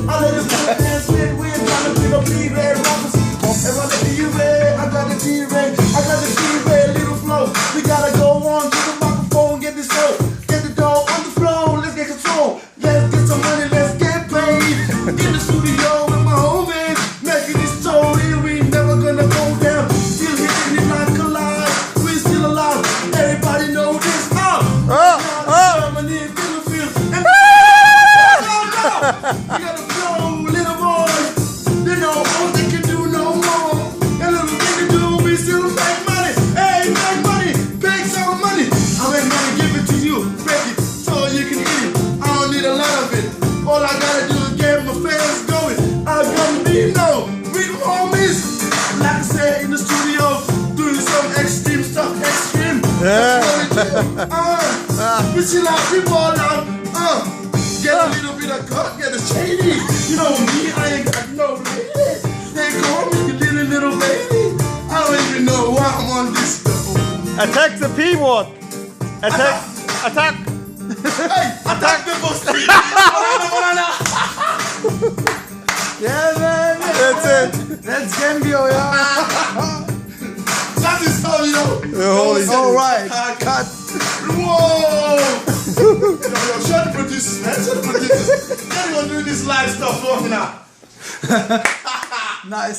I let it go and spit with. Trying to pick up B-Ray rappers. And run the B-Ray. I got the B-Ray. I got the B-Ray. Little flow. We gotta go on to the microphone. Get this dough. Get the dough on the floor. Let's get control. Let's get some money. Let's get paid. In the studio with my homies. Making this story. We never gonna go down. Still hitting it like Collide. We still alive. Everybody know this. Germany, Philippines. And we gotta flow, little boys. They know all they can do no more. And little thing to do, we still make money. Hey, make money, make some money. I make money, give it to you, break it, so you can eat it. I don't need a lot of it. All I gotta do is get my fans going. I got me know, we the homies. Like I said in the studio, doing some extreme stuff, extreme. We chill out, we ball out. Get a little bit of cut, get a shady. You know me, I ain't got no lady. They call me little baby. I don't even know why I'm on this stuff. Attack the P-word. Attack. Hey, attack the bus. Yeah, man. That's it. That's Gambio, yeah. That is how you know. Holy All right. Cut. Whoa. Yo, shut the producers, man. Shut the producers. They're gonna do this live stuff for me now. Nice.